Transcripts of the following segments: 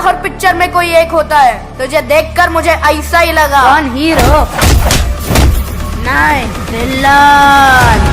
हर picture में कोई एक होता है। तुझे देखकर मुझे ऐसा ही लगा। कौन हीरो? नहीं, विलन।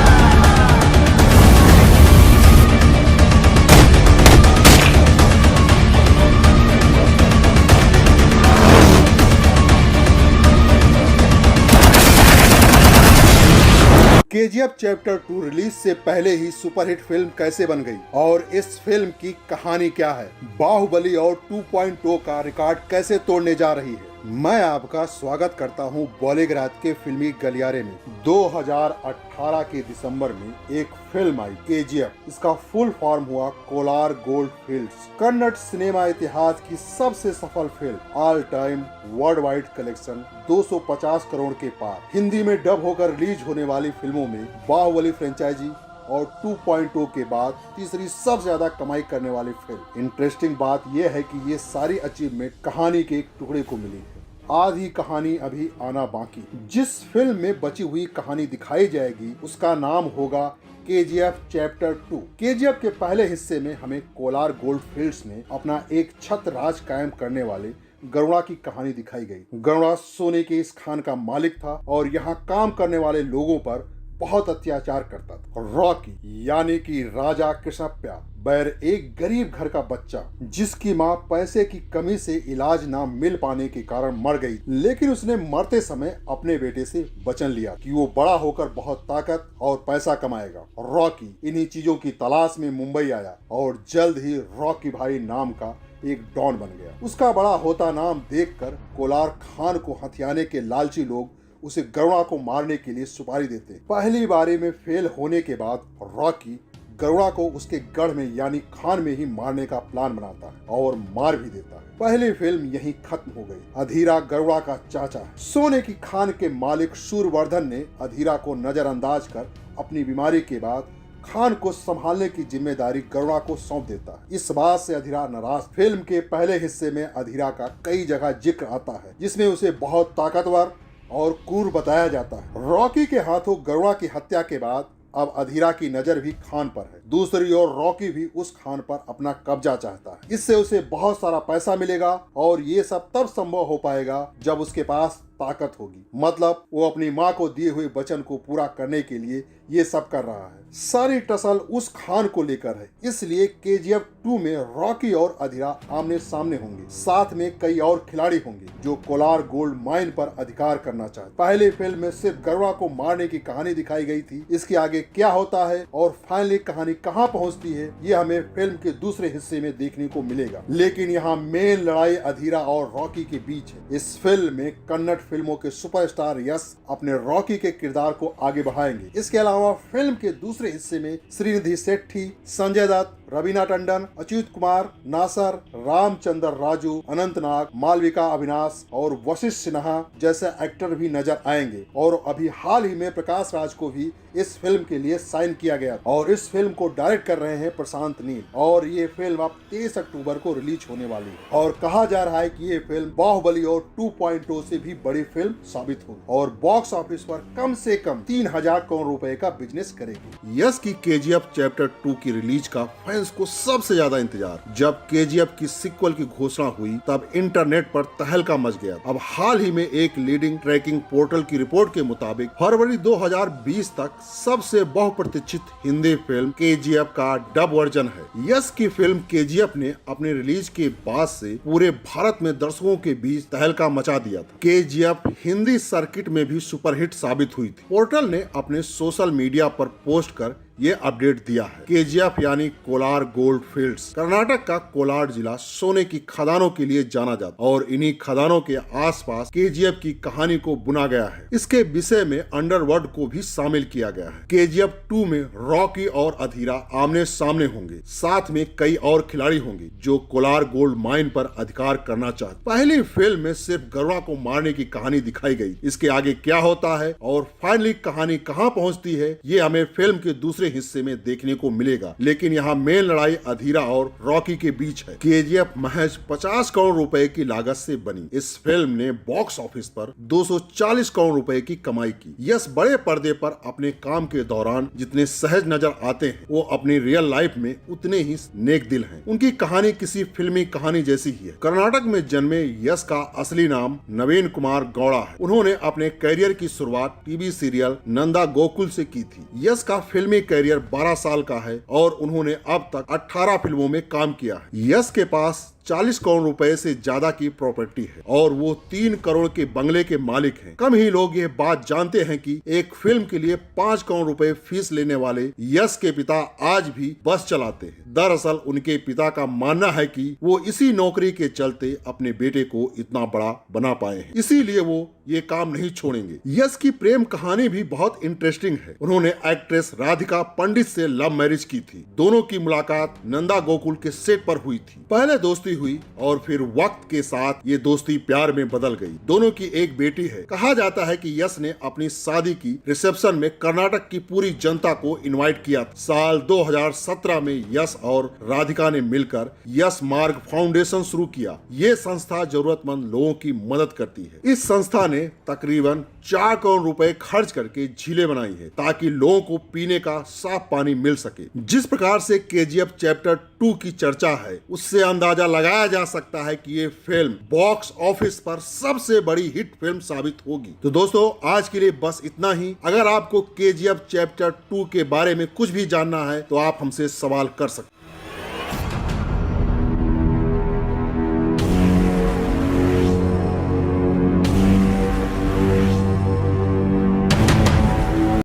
केजीएफ चैप्टर 2 रिलीज से पहले ही सुपरहिट फिल्म कैसे बन गई और इस फिल्म की कहानी क्या है, बाहुबली और 2.0 का रिकॉर्ड कैसे तोड़ने जा रही है। मैं आपका स्वागत करता हूं बॉलीवुड के फिल्मी गलियारे में। 2018 के दिसंबर में एक फिल्म आई केजीएफ। इसका फुल फॉर्म हुआ Kolar gold fields. Kannada cinema इतिहास की सबसे सफल film, all time world wide collection 250 crore के पार। हिंदी में डब होकर रिलीज होने वाली फिल्मों में बाहुबली फ्रेंचाइजी और 2.0 के बाद तीसरी सबसे ज्यादा कमाई करने वाली फिल्म। इंटरेस्टिंग बात यह है कि ये सारी अचीवमेंट कहानी के एक टुकड़े को मिली है। आधी कहानी अभी आना बाकी। जिस फिल्म में बची हुई कहानी दिखाई जाएगी उसका नाम होगा केजीएफ चैप्टर 2। केजीएफ के पहले हिस्से में हमें कोलार गोल्ड फील्ड्स में अपना एक छत्र राज कायम करने वाले गरुड़ा की कहानी दिखाई गई। गरुड़ा सोने के इस खान का मालिक था और यहाँ काम करने वाले लोगों पर बहुत अत्याचार करता था। रॉकी यानी कि राजा कृष्णप्पा बैर एक गरीब घर का बच्चा जिसकी माँ पैसे की कमी से इलाज ना मिल पाने के कारण मर गई, लेकिन उसने मरते समय अपने बेटे से वचन लिया कि वो बड़ा होकर बहुत ताकत और पैसा कमाएगा। रॉकी इन्हीं चीजों की तलाश में मुंबई आया और जल्द ही रॉकी भाई नाम का एक डॉन बन गया। उसका बड़ा होता नाम देखकर कोलार खान को हथियाने के लालची लोग उसे गरुड़ा को मारने के लिए सुपारी देते। पहली बारी में फेल होने के बाद रॉकी गरुड़ा को उसके गढ़ में यानी खान में ही मारने का प्लान बनाता है और मार भी देता है। पहली फिल्म यहीं खत्म हो गई। अधीरा गरुड़ा का चाचा है। सोने की खान के मालिक सूरवर्धन ने अधीरा को नजरअंदाज कर अपनी बीमारी के बाद खान को संभालने की जिम्मेदारी गरुड़ा को सौंप देता है। इस बात से अधीरा नाराज। फिल्म के पहले हिस्से में अधीरा का कई जगह जिक्र आता है जिसमें उसे बहुत ताकतवर और क्रूर बताया जाता है। रॉकी के हाथों गरुड़ा की हत्या के बाद अब अधीरा की नजर भी खान पर है। दूसरी ओर रॉकी भी उस खान पर अपना कब्जा चाहता है। इससे उसे बहुत सारा पैसा मिलेगा और ये सब तब संभव हो पाएगा जब उसके पास ताकत होगी। मतलब वो अपनी माँ को दिए हुए वचन को पूरा करने के लिए ये सब कर रहा है। सारी टसल उस खान को लेकर है। इसलिए केजीएफ 2 में रॉकी और अधीरा आमने सामने होंगे। साथ में कई और खिलाड़ी होंगे जो कोलार गोल्ड माइन पर अधिकार करना चाहते। पहले फिल्म में सिर्फ गरुड़ा को मारने की कहानी दिखाई गई थी। इसके आगे क्या होता है और फाइनली कहानी कहाँ पहुँचती है ये हमें फिल्म के दूसरे हिस्से में देखने को मिलेगा। लेकिन यहाँ मेन लड़ाई अधीरा और रॉकी के बीच है। इस फिल्म में कन्नड़ फिल्मों के सुपरस्टार यश अपने रॉकी के किरदार को आगे बढ़ाएंगे। इसके अलावा फिल्म के दूसरे हिस्से में श्रीनिधि शेट्टी, संजय दत्त, रवीना टंडन, अच्युत कुमार, नासर, रामचंद्र राजू, अनंतनाग, मालविका अविनाश और वशिष्ठ सिन्हा जैसे एक्टर भी नजर आएंगे। और अभी हाल ही में प्रकाश राज को भी इस फिल्म के लिए साइन किया गया और इस फिल्म को डायरेक्ट कर रहे हैं प्रशांत नील और ये फिल्म अब 23 अक्टूबर को रिलीज होने वाली है। और कहा जा रहा है कि ये फिल्म बाहुबली और 2.0 से भी बड़ी फिल्म साबित होगी और बॉक्स ऑफिस पर कम से कम 3000 करोड़ रुपए का बिजनेस करेगी। यस की केजीएफ चैप्टर 2 की रिलीज का फैंस को सबसे ज्यादा इंतजार। जब केजीएफ की सीक्वल की घोषणा हुई तब इंटरनेट पर तहलका मच गया। अब हाल ही में एक लीडिंग ट्रैकिंग पोर्टल की रिपोर्ट के मुताबिक फरवरी 2020 तक सबसे बहुप्रतीक्षित हिंदी फिल्म केजीएफ का डब वर्जन है। यस की फिल्म केजीएफ ने अपने रिलीज के बाद से पूरे भारत में दर्शकों के बीच तहलका मचा दिया था। केजीएफ हिंदी सर्किट में भी सुपरहिट साबित हुई थी। पोर्टल ने अपने सोशल मीडिया पर पोस्ट कर ये अपडेट दिया है। केजीएफ यानी कोलार गोल्ड फील्ड्स कर्नाटक का कोलार जिला सोने की खदानों के लिए जाना जाता और इन्हीं खदानों के आसपास केजीएफ की कहानी को बुना गया है। इसके विषय में अंडरवर्ल्ड को भी शामिल किया गया है। केजीएफ 2 में रॉकी और अधीरा आमने सामने होंगे। साथ में कई और खिलाड़ी होंगे जो कोलार गोल्ड माइन पर अधिकार करना चाहते। पहली फिल्म में सिर्फ गरुड़ा को मारने की कहानी दिखाई गई। इसके आगे क्या होता है और फाइनली कहानी कहाँ पहुँचती है ये हमें फिल्म के दूसरे हिस्से में देखने को मिलेगा, लेकिन यहाँ मेन लड़ाई अधीरा और रॉकी के बीच है। केजीएफ महज 50 करोड़ रुपए की लागत से बनी इस फिल्म ने बॉक्स ऑफिस पर 240 करोड़ रुपए की कमाई की। यश बड़े पर्दे पर अपने काम के दौरान जितने सहज नजर आते हैं, वो अपनी रियल लाइफ में उतने ही नेक दिल हैं। उनकी कहानी किसी फिल्मी कहानी जैसी ही है। कर्नाटक में जन्मे यश का असली नाम नवीन कुमार गौड़ा है। उन्होंने अपने करियर की शुरुआत टीवी सीरियल नंदा गोकुल से की थी। यश का फिल्मी करियर 12 साल का है और उन्होंने अब तक 18 फिल्मों में काम किया है। यश के पास 40 करोड़ रुपए से ज्यादा की प्रॉपर्टी है और वो 3 करोड़ के बंगले के मालिक हैं। कम ही लोग ये बात जानते हैं कि एक फिल्म के लिए 5 करोड़ रुपए फीस लेने वाले यश के पिता आज भी बस चलाते हैं। दरअसल उनके पिता का मानना है कि वो इसी नौकरी के चलते अपने बेटे को इतना बड़ा बना पाए हैं, इसीलिए वो ये काम नहीं छोड़ेंगे। यश की प्रेम कहानी भी बहुत इंटरेस्टिंग है। उन्होंने एक्ट्रेस राधिका पंडित से लव मैरिज की थी। दोनों की मुलाकात नंदा गोकुल के सेट पर हुई थी। पहले दोस्ती हुई और फिर वक्त के साथ ये दोस्ती प्यार में बदल गई। दोनों की एक बेटी है। कहा जाता है कि यश ने अपनी शादी की रिसेप्शन में कर्नाटक की पूरी जनता को इनवाइट किया। साल 2017 में यश और राधिका ने मिलकर यश मार्ग फाउंडेशन शुरू किया। ये संस्था जरूरतमंद लोगों की मदद करती है। इस संस्था ने तकरीबन 4 करोड़ रुपए खर्च करके झीलें बनाई है ताकि लोगों को पीने का साफ पानी मिल सके। जिस प्रकार से केजीएफ चैप्टर 2 की चर्चा है, उससे अंदाजा लगाया जा सकता है कि ये फिल्म बॉक्स ऑफिस पर सबसे बड़ी हिट फिल्म साबित होगी। तो दोस्तों, आज के लिए बस इतना ही। अगर आपको केजीएफ चैप्टर 2 के बारे में कुछ भी जानना है तो आप हमसे सवाल कर सकते हैं।